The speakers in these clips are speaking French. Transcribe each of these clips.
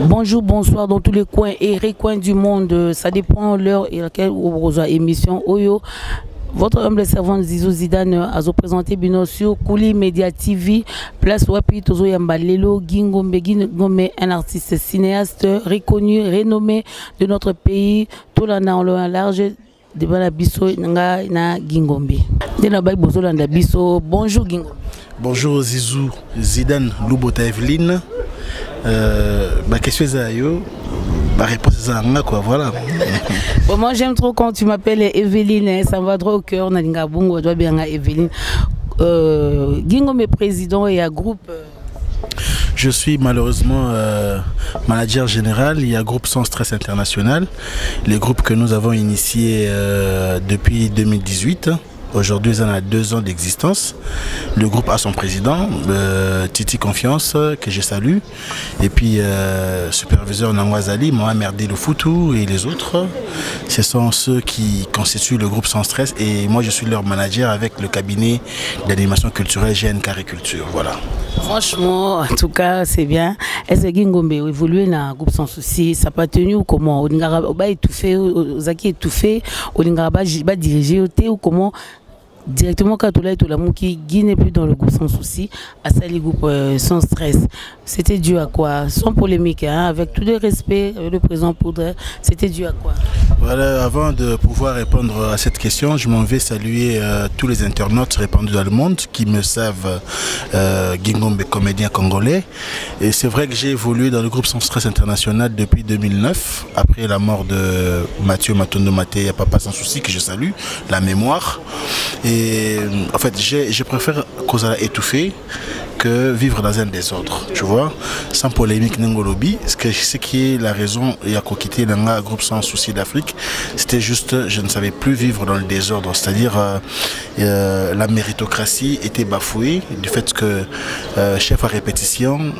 Bonjour, bonsoir dans tous les coins et recoins du monde. Ça dépend l'heure et laquelle vous rejoignez l'émission Oyo. Votre humble servante Zizou Zidane a présenté Binossio, Kouli Media TV, Place Wapi, Tozo Yambalelo, Gingombe, un artiste cinéaste reconnu, renommé de notre pays, tout là dans le large de Balabiso, na Gingombe. Bonjour Gingombe. Bonjour Zizou Zidane, Loubota Evelyne. Qu'est-ce que c'est ma réponse est quoi, voilà. Bon, moi j'aime trop quand tu m'appelles Evelyne, ça me va droit au cœur. Nalingabungo, doit bien Evelyne. Gingombe est président et à groupe. Je suis malheureusement manager général. Il y a Groupe Sans Stress International, les groupes que nous avons initiés depuis 2018. Aujourd'hui, ils ont 2 ans d'existence. Le groupe a son président, Titi Confiance, que je salue. Et puis, superviseur Nangwazali, Mohamed Lufoutou et les autres. Ce sont ceux qui constituent le groupe Sans Stress. Et moi, je suis leur manager avec le cabinet d'animation culturelle GN Cariculture. Voilà. Franchement, en tout cas, c'est bien. Est-ce que Gingombe évolué dans le groupe Sans Souci? Ça n'a pas tenu ou comment? On a étouffé, on a étouffé, on a dirigé ou comment? Directement quand on a été là, qui n'est plus dans le groupe Sans Souci, à ça les groupes Sans Stress. C'était dû à quoi? Sans polémique, hein, avec tout le respect, le président Poudre, c'était dû à quoi? Voilà, avant de pouvoir répondre à cette question, je m'en vais saluer tous les internautes répandus dans le monde qui me savent Gingombe comédien congolais. Et c'est vrai que j'ai évolué dans le groupe Sans Stress International depuis 2009, après la mort de Mathieu Matondo Maté, Papa Sans Souci, que je salue, la mémoire. Et en fait, je préfère causer étouffer que vivre dans un désordre, tu vois, sans polémique n'engolobi. Ce qui est la raison, il y a quitté le groupe Sans Souci d'Afrique, c'était juste, je ne savais plus vivre dans le désordre, c'est-à-dire la méritocratie était bafouée du fait que chef à répétition,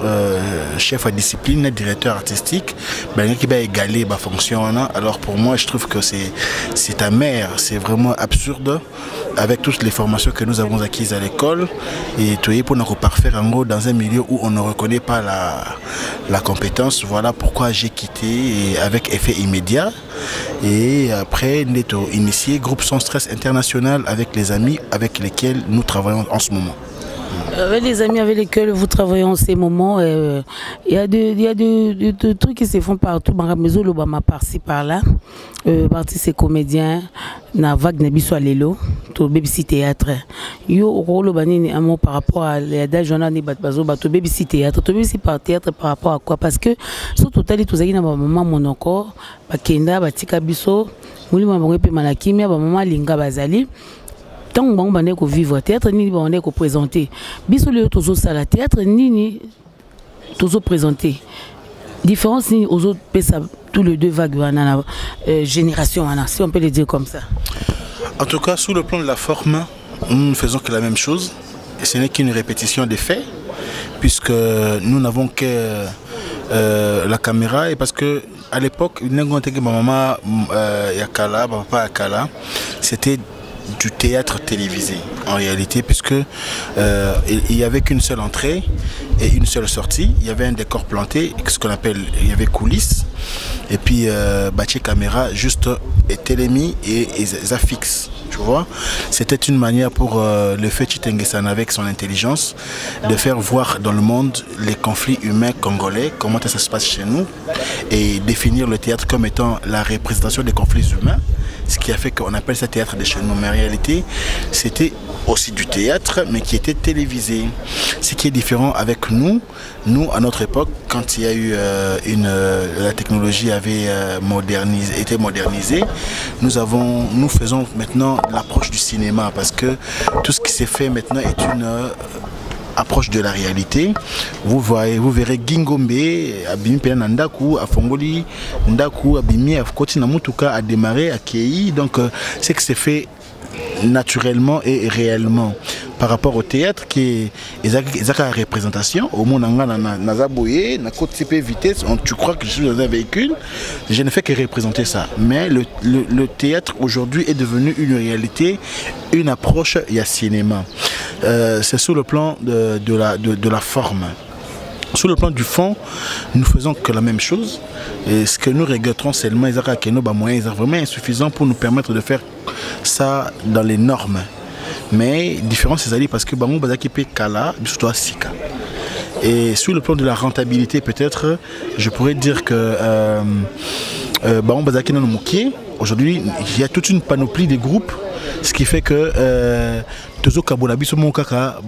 chef à discipline, directeur artistique, qui va égaler ma fonction. Alors pour moi, je trouve que c'est amer, c'est vraiment absurde avec toutes les formations que nous avons acquises à l'école et tout pour nous parfaire en gros dans un milieu où on ne reconnaît pas la compétence. Voilà pourquoi j'ai quitté et avec effet immédiat. Et après, nous avons initié Groupe Sans Stress International avec les amis avec lesquels nous travaillons en ce moment. Avec les amis avec lesquels vous travaillez en ces moments, il y a des trucs qui se font partout. Par par-ci par-là. Parti ces comédiens, na vague Nebiso Alelo, to BBC Théâtre. Yo rôle banini un mot par rapport à l'adage journal ni batbazo, to BBC Théâtre. To BBC par théâtre par rapport à quoi? Parce que sur total tout ça na maman mon encore, bakenda batika biso, muli mama pe malakimia ba maman linga bazali. Tant que on est vivre théâtre ni on est présenter. Biso le toujours ça la théâtre ni toujours présenter. Différence ni aux autres tous les 2 vagues génération, si on peut le dire comme ça. En tout cas, sous le plan de la forme, nous ne faisons que la même chose. Et ce n'est qu'une répétition des faits, puisque nous n'avons que la caméra. Et parce que à l'époque, c'était du théâtre télévisé en réalité, puisque il n'y avait qu'une seule entrée et une seule sortie. Il y avait un décor planté, ce qu'on appelle, il y avait coulisses, et puis bâti caméra juste et télémi et affixes. Tu vois, c'était une manière pour le fait Chitengesan avec son intelligence de faire voir dans le monde les conflits humains congolais, comment ça se passe chez nous, et définir le théâtre comme étant la représentation des conflits humains. Ce qui a fait qu'on appelle ça théâtre de chez nous, mais en réalité c'était aussi du théâtre mais qui était télévisé. Ce qui est différent avec nous à notre époque, quand il y a eu la technologie avait été modernisée, nous faisons maintenant l'approche du cinéma, parce que tout ce qui s'est fait maintenant est une approche de la réalité. Vous verrez Gingombe abimi pena ndaku afongoli ndaku abimi afkoti na mutuka a démarré à Kei. Donc c'est que c'est fait naturellement et réellement par rapport au théâtre qui est la représentation au monde na côté vitesse. Tu crois que je suis dans un véhicule, je ne fais que représenter ça, mais le théâtre aujourd'hui est devenu une réalité, une approche. Il y a cinéma, c'est sur le plan de la forme. Sur le plan du fond, nous faisons que la même chose. Et ce que nous regrettons seulement, c'est que nos moyens sont vraiment insuffisants pour nous permettre de faire ça dans les normes. Mais différence, c'est parce que Bamou Bazaki peut Kala, surtout à Sika. Et sur le plan de la rentabilité, peut-être, je pourrais dire que Bamou Bazaki dans le Moukier, aujourd'hui, il y a toute une panoplie de groupes, ce qui fait que Tozo Kabolabi, ce Moukaka,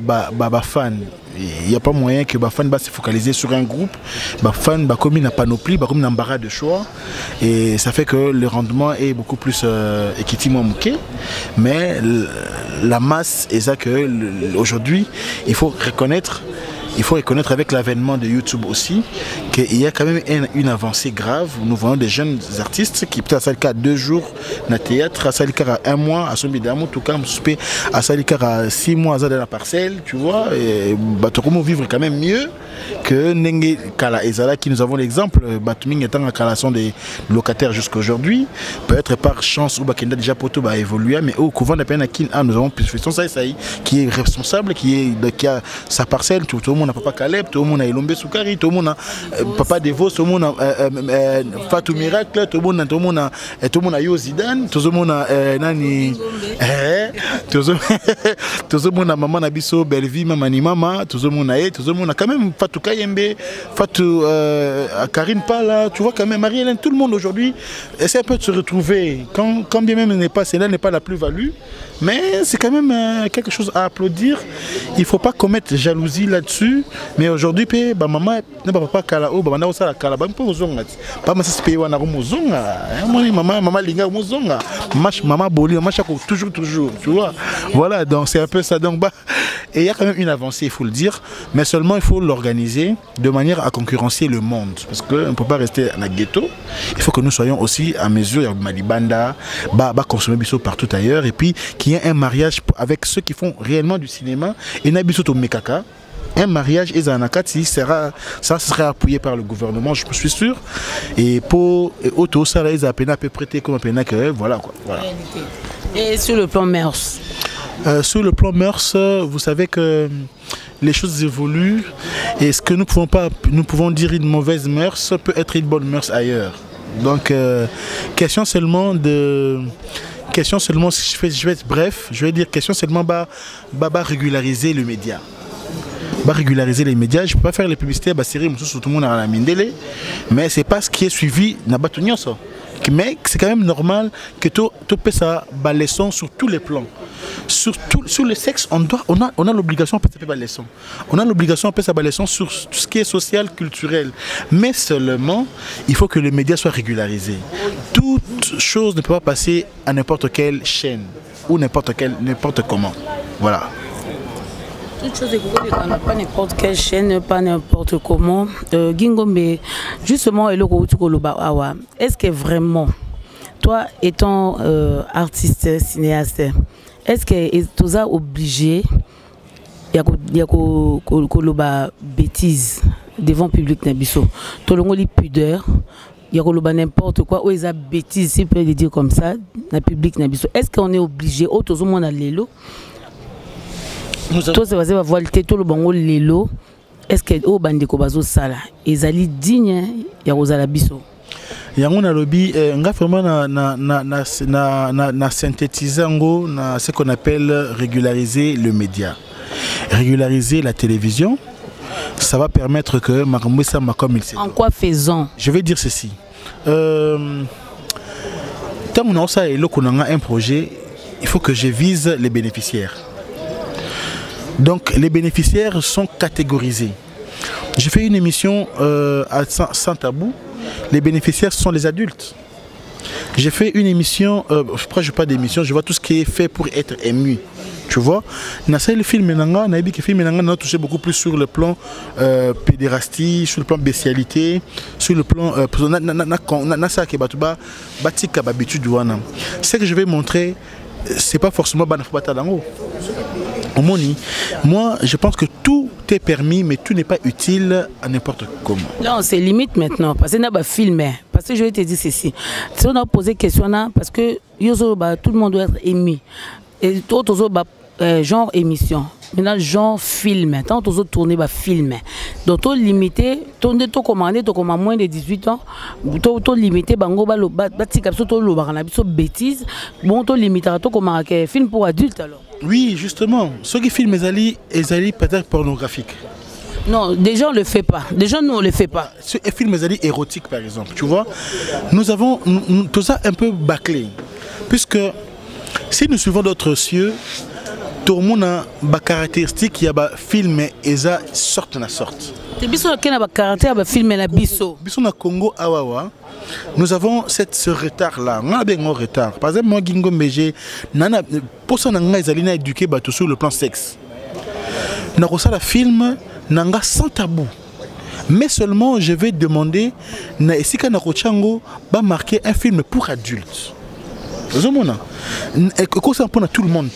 fan. Il n'y a pas moyen que les fans se focaliser sur un groupe. Les fans comme une panoplie, comme un embarras de choix. Et ça fait que le rendement est beaucoup plus équitablement mouqué. Mais la masse est ça que aujourd'hui, il faut reconnaître avec l'avènement de YouTube aussi qu'il y a quand même une avancée grave. Nous voyons des jeunes artistes qui peut-être à le cas 2 jours dans le théâtre, à le cas 1 mois, à son bidamo, tout cas, à le cas 6 mois dans la parcelle, tu vois, et comment vivre quand même mieux que Nenge Kala Ezala, qui nous avons l'exemple, Batuming étant en calation des locataires jusqu'à aujourd'hui, peut-être par chance ou Bakenda déjà pour tout va évoluer, mais au couvent d'Apen nous avons plus qui est responsable, qui a sa parcelle, tout le monde. Papa Caleb, tout le monde a Elombe Soukari, tout le monde a Papa Devos, tout le monde a Fatou Miracle, tout le monde a Yo Zidane, tout le monde a Nani, tout le monde a Maman Nabiso, Belvi, Mamani Mama, tout le monde a quand même Fatou Kayembe, Fatou Karine Pala, tu vois quand même Marie-Hélène, tout le monde aujourd'hui essaie un peu de se retrouver, quand bien même celle-là n'est pas la plus-value, mais c'est quand même quelque chose à applaudir. Il ne faut pas commettre jalousie là-dessus. Mais aujourd'hui, maman ne va pas kala ou maman na kala ba mpo zonga. Pas ma se payer wana ko zonga. Maman linga mo zonga. Maman boli, maman chako toujours, tu vois. Voilà, donc c'est un peu ça. Donc et il y a quand même une avancée, il faut le dire, mais seulement il faut l'organiser de manière à concurrencer le monde, parce qu'on ne peut pas rester dans le ghetto. Il faut que nous soyons aussi à mesure, il y a Malibanda, consommer biso partout ailleurs, et puis qu'il y ait un mariage avec ceux qui font réellement du cinéma et n'abiso to mekaka. Un mariage et Zanakati ça sera appuyé par le gouvernement, je suis sûr. Et pour auto ça là ils a peine à peu prêter comme peine que voilà quoi. Voilà. Et sur le plan mœurs. Sur le plan mœurs, vous savez que les choses évoluent et ce que nous pouvons dire une mauvaise mœurs peut être une bonne mœurs ailleurs. Donc question seulement, si je vais être bref, je vais dire question seulement régulariser le média. Régulariser les médias, je ne peux pas faire les publicités, tout le monde a la mindele, mais c'est pas ce qui est suivi dans ça. Mais c'est quand même normal que tu peux ça leçon sur tous les plans. Sur le sexe, on a l'obligation de faire leçon. On a l'obligation de faire leçon sur tout ce qui est social, culturel. Mais seulement, il faut que les médias soient régularisés. Toute chose ne peut pas passer à n'importe quelle chaîne ou n'importe comment. Voilà. Toute chose est pas n'importe quelle chaîne, pas n'importe comment. Gingombe, justement, est-ce que vraiment, toi étant artiste, cinéaste, est-ce que tu as obligé il y a bêtises devant le public Nabiso? Tu as pudeur, il y a n'importe quoi, ou ils ont bêtises, si on peut le dire comme ça, dans le public Nabiso. Est-ce qu'on est obligé, au tout le monde a l'élo? Tout ça va voir tout le bango lelo. Est-ce que au bandeko bazo sala ezali digne ya kozala biso? Yango na lobby nga vraiment na synthétiser ngo na ce qu'on appelle régulariser le média. Régulariser la télévision, ça va permettre que Makamoussa ma comme il sait. En quoi faisons? Je vais dire ceci. Tant on a ça et là qu'on a un projet, il faut que je vise les bénéficiaires. Donc les bénéficiaires sont catégorisés. J'ai fait une émission sans tabou. Les bénéficiaires sont les adultes. J'ai fait une émission, je ne pas d'émission, je vois tout ce qui est fait pour être ému. Tu vois, le film a touché beaucoup plus sur le plan pédérastie, sur le plan bestialité, sur le plan ce que je vais montrer, c'est pas forcément Banafobatalango. Moi, je pense que tout est permis, mais tout n'est pas utile à n'importe comment. Non, c'est limite maintenant, parce que nous filmé. Parce que je vais te dire ceci. Si on a posé question là, parce que tout le monde doit être émis. Et tout genre émission. maintenant genre film tant aux autres tourner ba film donc to limité to commander to comme moins de 18 ans to limité bango ba tika biso to lo ba na biso bêtise bon to limité to comme film pour adultes alors. Oui, justement, ceux qui filment ezali peut-être pornographique. Non, déjà on le fait pas. Déjà nous on le fait pas. Ce film érotique par exemple, tu vois, nous avons tout ça un peu bâclé, puisque si nous suivons d'autres cieux, tout le monde a des caractéristiques, il y a des films et ça sortent na sorte. Te biso qui na ba caractère ba film na biso. Biso na Congo awawa. Nous avons ce retard-là. On a bien un retard. Par exemple, moi, Gingo Mbege, pour ça, on a éduqué sur le plan sexe. On a un film sans tabou. Mais seulement, je vais demander si on a marqué un film pour adultes. Vous voyez, c'est pour tout le monde.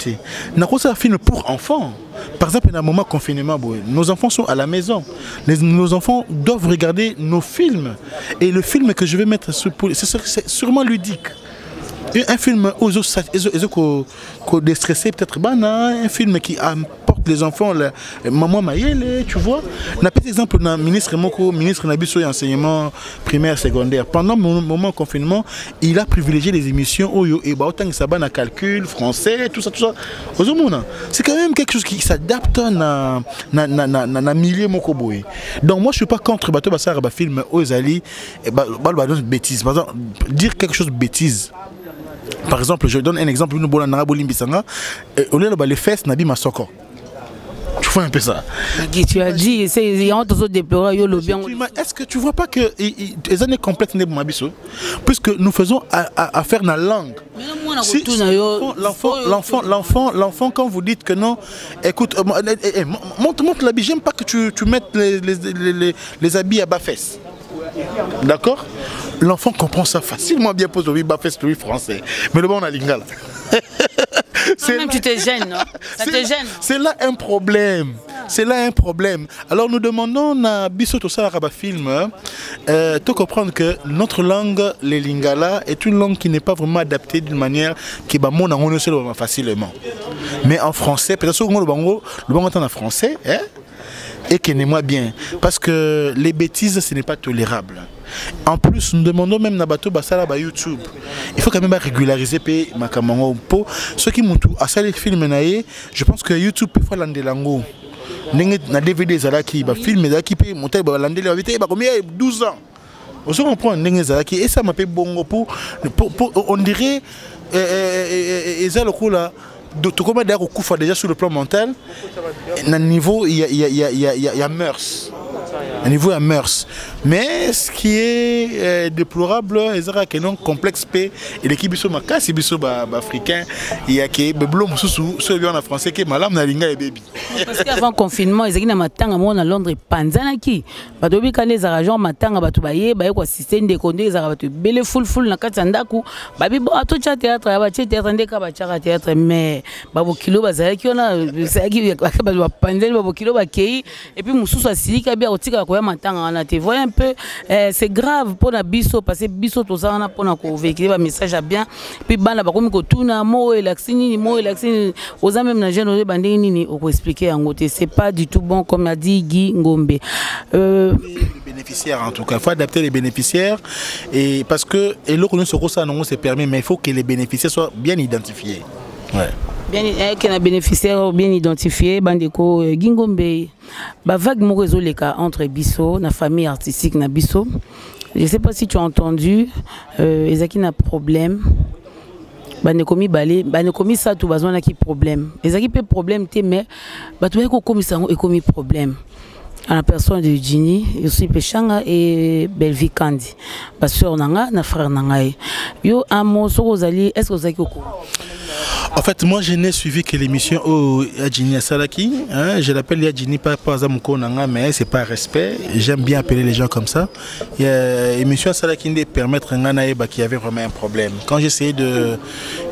On a un film pour enfants. Par exemple, dans un moment de confinement, nos enfants sont à la maison. Nos enfants doivent regarder nos films. Et le film que je vais mettre, c'est sûrement ludique. Un film qui déstressé, peut-être un film qui apporte les enfants, maman Mayele, tu vois. On a par exemple le ministre Moko, ministre Nabiso et enseignement primaire, secondaire. Pendant mon moment de confinement, il a privilégié les émissions Oyo et autant que ça va calcul, français, tout ça. C'est quand même quelque chose qui s'adapte à milieu Moko Boy. Donc moi je suis pas contre Bato Bassar film Ozali et bêtise. Par exemple, dire quelque chose de bêtise. Par exemple, je donne un exemple, nous bolana Narabolim Bisanga, au lieu de les fesses Nabi Masoko. Tu vois un peu ça. Tu as dit, il y a d'autres déplorer yo le bien. Est-ce que tu vois pas que les années complètes n'est pas biso, puisque nous faisons affaire dans la langue. Si, l'enfant quand vous dites que non, écoute, monte l'habit, j'aime pas que tu mettes les habits à bas fesses. D'accord? L'enfant comprend ça facilement bien pour le bas-fesse français. Mais le bon on a lingala. Même tu te gênes, non? Ça te gêne. C'est là un problème. C'est là un problème. Alors nous demandons à Bissoto Salaraba Film de comprendre que notre langue, les lingala, est une langue qui n'est pas vraiment adaptée d'une manière qui est facilement. Mais en français, peut-être que le bango entend en français, hein? Et qui n'est moi bien. Parce que les bêtises, ce n'est pas tolérable. En plus, nous demandons même Nabato Basala à YouTube. Il faut quand même régulariser Makamango. Pour ceux qui m'ont tout à ça les films, je pense que YouTube peut faire l'andelango. Na DVD Zalaki, film Zalaki peut monter l'andelango. 12 ans. On se comprend Zalaki et ça m'appelle bongo pour on dirait là. Donc, comment d'ailleurs au déjà sur le plan mental, à niveau il y a mœurs. À niveau il y a mœurs. Mais ce qui est déplorable, c'est que non complexe P et l'équipe biso makasi biso africain, il y a que blom sous bien en français que malam na linga et baby. Parce qu'avant confinement, ils étaient na matanga moi na Londres panzana ki. Badobi quand les argent matanga batu baye quoi système de condé les arabatu belle full na katanda ku babi bo ato cha théâtre ba théâtre ndeka ba cha théâtre mais babo kilo bazala ki ona c'est qui ba panzana babo kilo ba kei et puis mususu asilika bia otika ko ya matanga na te voyez un peu c'est grave pour la biso parce que biso to ça na pour na ko véhiculer ba message à bien puis bana ba komi ko tuna mo elaxini aux même na jeune bandé nini o ko expliquer en côté c'est pas du tout bon comme a dit Guy Ngombe. Les bénéficiaires en tout cas, il faut adapter les bénéficiaires et parce que et l'autre nous ça non c'est permis mais il faut que les bénéficiaires soient bien identifiés. Ouais. Bien que les bénéficiaires bien identifiés bandeko Guy Ngombe ba vague mo réseau les cas entre biso na famille artistique na biso. Je sais pas si tu as entendu Ezaki na problème. Banekomi balé banekomi ça tout besoin na qui problème Ezaki pe problème té mais batu ko komisa ngo ekomi problème à la personne de Ginny aussi Pechanga et Belvi Kandi ba sœur nanga na frère nanga yo amo sokozali est-ce que vous avez En fait, moi je n'ai suivi que l'émission au Yadjini Salaki. Je l'appelle Yadjini pas Zamouko Nanga, mais c'est pas respect. J'aime bien appeler les gens comme ça. L'émission Salaki de permettre Nganaïba qui avait vraiment un problème. Quand j'essayais de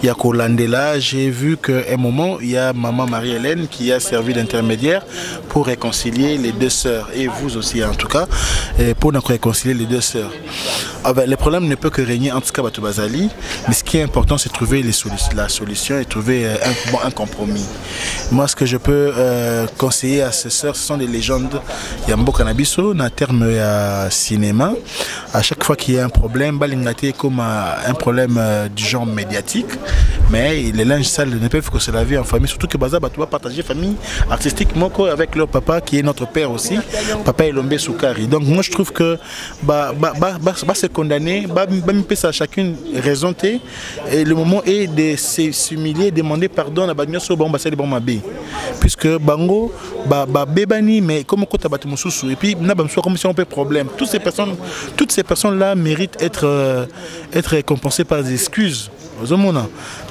Yako Landela, j'ai vu qu'à un moment, il y a maman Marie-Hélène qui a servi d'intermédiaire pour réconcilier les deux sœurs. Et vous aussi en tout cas, pour réconcilier les deux sœurs. les problèmes ne peuvent que régner, en tout cas Bato Bazali, mais ce qui est important, c'est de trouver la solution et trouver un compromis. Moi, ce que je peux conseiller à ces sœurs, ce sont des légendes. Il y a un beau cannabiso, dans terme cinéma. À chaque fois qu'il y a un problème, Balingate comme un problème du genre médiatique, mais les linges sales ne peuvent que se laver en famille, surtout que Baza va partager famille artistique avec leur papa qui est notre père aussi, papa Elombe Soukari. Donc moi je trouve que se condamner, à chacune raison et le moment est de s'humilier, demander pardon à Bagno Sobon Bassali Bon Mabé, puisque Bango bébani mais comme côté Batou Moussou et puis n'a pas comme si on peut problème. Toutes ces personnes là méritent être récompensées par des excuses.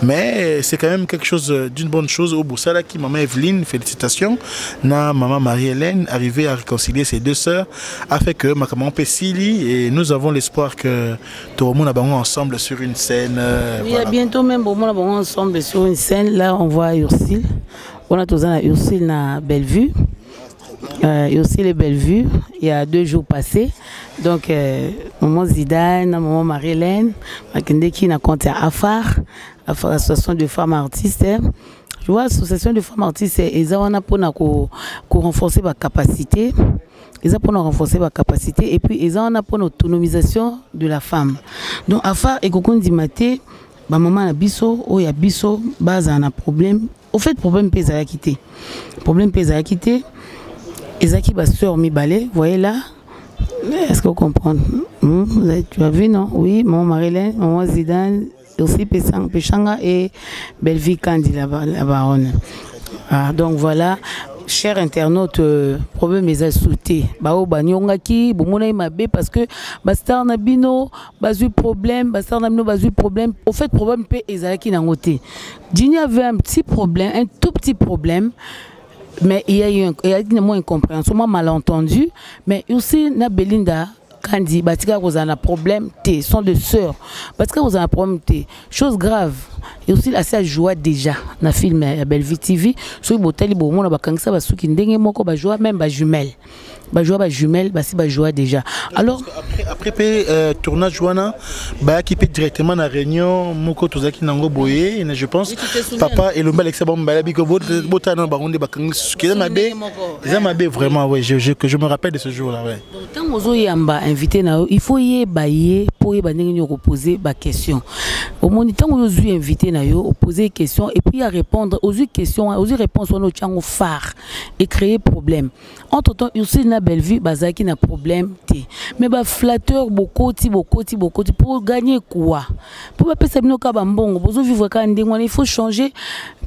Mais c'est quand même quelque chose d'une bonne chose au Boussala qui maman Evelyne, félicitations, na maman Marie-Hélène arrivé à réconcilier ces deux sœurs a fait que ma maman Pessili et nous avons l'espoir que tout le monde a ensemble sur une scène. Il y a bientôt même au monde ensemble sur une scène. Là on voit Ursule, on a tous Ursule na Bellevue. Ursule et Bellevue, il y a 2 jours passés. Donc, maman Zidane, maman Marie-Hélène, qui n'a compté à Afar, association de femmes artistes. Je vois, l'association de femmes artistes, ils ont pour renforcer la capacité. Ils ont pour renforcer la capacité et puis ils ont pour l'autonomisation de la femme. Donc, Afar et Kokon Dimate, maman a biso, il y a biso, base un problème. Au fait, problème pèse à quitter. Problème pèse à quitter. Ezaki Basseur Mibale, vous voyez là. Est-ce que vous comprenez? Tu as vu, non? Oui, maman Marie-Hélène, maman Zidane, aussi Pechanga et Bellevue Kandi, la baronne. Donc voilà, chers internautes, problème est sauté. Bao banyongaki, bomona mabe parce que bastar nabino, bazu problème, bastar nabino bazu problème. Au fait, problème pe ezaki nangote. Dini avait un petit problème, un tout petit problème. Mais il y a eu une incompréhension, malentendu. Mais aussi, na Belinda Kandi, Batika, vous avez un problème, sont des sœurs. Batika, vous avez un problème, chose grave. Et aussi, la sœur joue déjà dans le film Bellevue TV. Sur le botali, bon, on a bakangisa, basuki ndenge moko, ba joie même ba jumelle. Ba jumelle, ba joie déjà. Alors après tournage joana, ba qui peut directement dans la réunion moko tozaki nango boye, je pense papa et le mal excellent ba biko botana ba onde bakangisa qui ça m'a vraiment ouais, que je me rappelle de ce jour-là ouais. Tant ozo yamba invité na il faut y bailler pour y baningi poser ba question. Au moment tant ozo invité na yo poser question et puis à répondre aux questions, aux réponses on tchango phare et créer problème. Entre temps aussi na Bellevue bazaki na problème mais ba flatteur beaucoup pour gagner quoi pour pas passer bino ka bambongo bozo vivre ka ndengwana il faut changer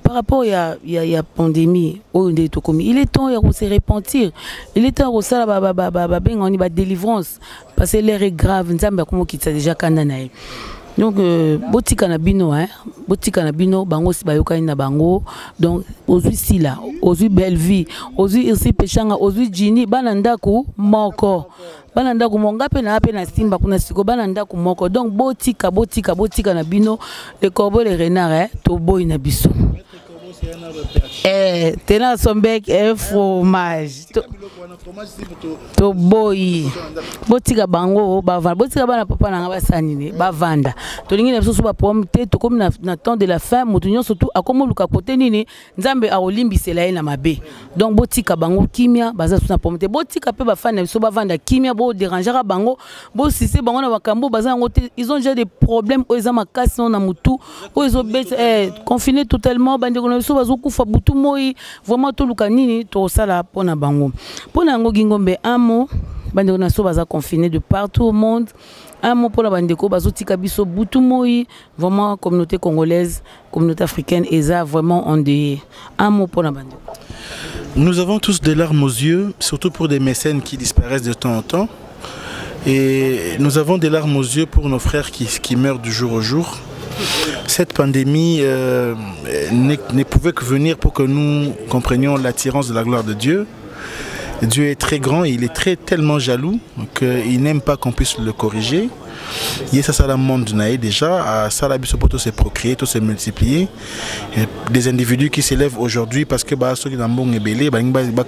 par rapport il y a pandémie il est temps de se repentir il est temps de ça ba délivrance parce que l'air est grave nzamba comme qui ça déjà kanana. Donc botika na bino bango si bayokani na bango donc ozui sila ozui Bellevue ozui ici Pechanga ozui Jini banandaku moko monga pe na simba kuna siko banandaku moko donc botika na bino les corbeaux les renards to boy na biso tena sombec et fromage to boy botika bango bavanda botika bana papa na basani ne bavanda to lingi na biso ba pomme te to comme na temps de la fin mutunyo surtout akomo luka côté nini nzambe a olimbisela ye na mabe donc botika bango kimia baza na pomme te botika pe bafana na biso bavanda kimia bo dérangera bango bo sise bango na bakambo baza ngote ils ont déjà des problèmes aux amakasi na mutu aux confinés totalement bande ko bazokufa butu moi vraiment to luka nini to sala pona bango pona ngo gingombe amo bande na so baza confiné de partout au monde un mot pour la bande ko bazotika biso butu moi vraiment communauté congolaise communauté africaine eza vraiment on dit un mot pour la bande. Nous avons tous des larmes aux yeux, surtout pour des mécènes qui disparaissent de temps en temps, et nous avons des larmes aux yeux pour nos frères qui meurent du jour au jour. Cette pandémie ne pouvait que venir pour que nous comprenions l'attirance de la gloire de Dieu. Dieu est très grand et il est tellement jaloux qu'il n'aime pas qu'on puisse le corriger. Et ça le monde déjà, ça la biso pour se procréer, tout se multiplier. Des individus qui s'élèvent aujourd'hui parce que ceux qui ont bon ébélé,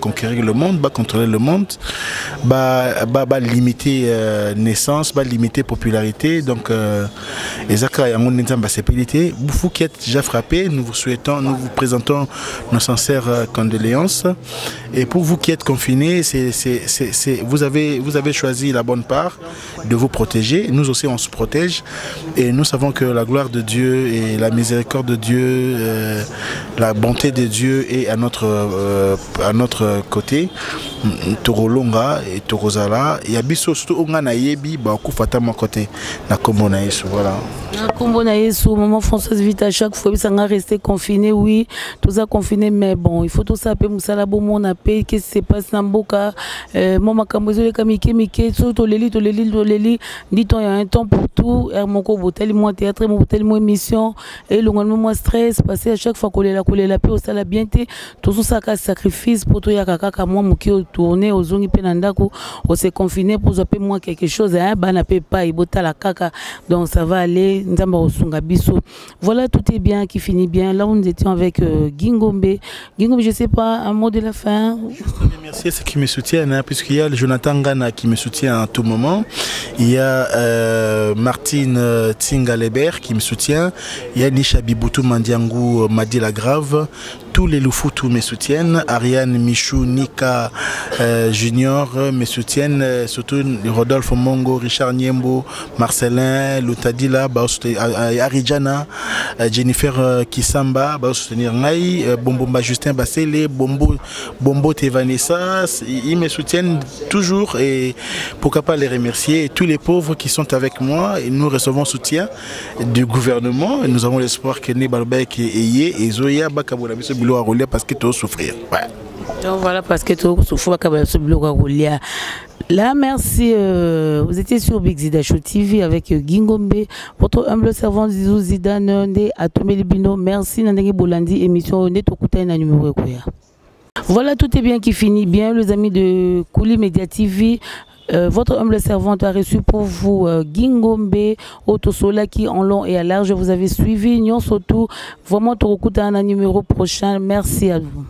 conquérir le monde, contrôler le monde, limiter naissance, limiter popularité. Donc, vous qui êtes déjà frappés, nous vous souhaitons, nous vous présentons nos sincères condoléances. Et pour vous qui êtes confinés, vous avez choisi la bonne part de vous protéger. Nous aussi, on se protège. Et nous savons que la gloire de Dieu et la miséricorde de Dieu, la bonté de Dieu est à notre côté. Torolonga et Torozala. Et Abisso, surtout, on a yebi, kufata mon côté. Na kombo na yesu, voilà. Na kombo na yesu, maman Françoise Vita, à chaque fois, ça a resté confiné, oui. Tout ça confiné, mais bon, il faut tout ça, Moussala Bomo, on a payé, qu'est-ce qui se passe dans Boka, maman Kambozo, les Kamike, tout les lits, dit-on, il y a un temps pour tout, Hermoko, Botel, moi, théâtre, mon Botel, moi, émission, et le moi, stress, passer à chaque fois, coller la paix, au sala bien, tout ça, sacrifice, pour tout, il y a kaka, moi, mouki, tourner aux zones penandako, on s'est confiné pour zapper moi quelque chose, hein, n'a pas, il bota la caca, donc ça va aller, voilà, tout est bien, qui finit bien. Là, nous étions avec Gingombe. Gingombe, je sais pas, un mot de la fin. Merci à ceux qui me soutiennent, hein, puisqu'il y a le Jonathan Gana qui me soutient à tout moment. Il y a Martine Tingalebert qui me soutient. Il y a Nisha Biboutou Mandiangou Madi Lagrave. Tous les Lufutu me soutiennent. Ariane Michou, Nika Junior me soutiennent. Surtout Rodolphe Mongo, Richard Niembo, Marcelin, Lutadila, Arijana, Jennifer Kisamba, soutenir Ngai, Bombomba Justin Bassele, Bombo Tevanessa. Ils me soutiennent toujours et pourquoi pas les remercier. Et tous les pauvres qui sont avec moi, et nous recevons soutien du gouvernement. Et nous avons l'espoir que Nebalbek et Zoya Bakaboulabiso à rouler parce que tu souffrir. Ouais. Donc voilà, parce que tu souffres à rouler. Là, merci. Vous étiez sur Big Zida Show TV avec Gingombe, votre humble servant Zizou Zidane de Atomé Libino. Merci Nandenge Bolandi, émission Netokouta na numéro. Voilà, tout est bien qui finit bien, les amis de Kouli Media TV. Votre humble servante a reçu pour vous Gingombe, Otosola qui en long et à large vous avez suivi. Nyon surtout, vraiment Torokuta un numéro prochain. Merci à vous.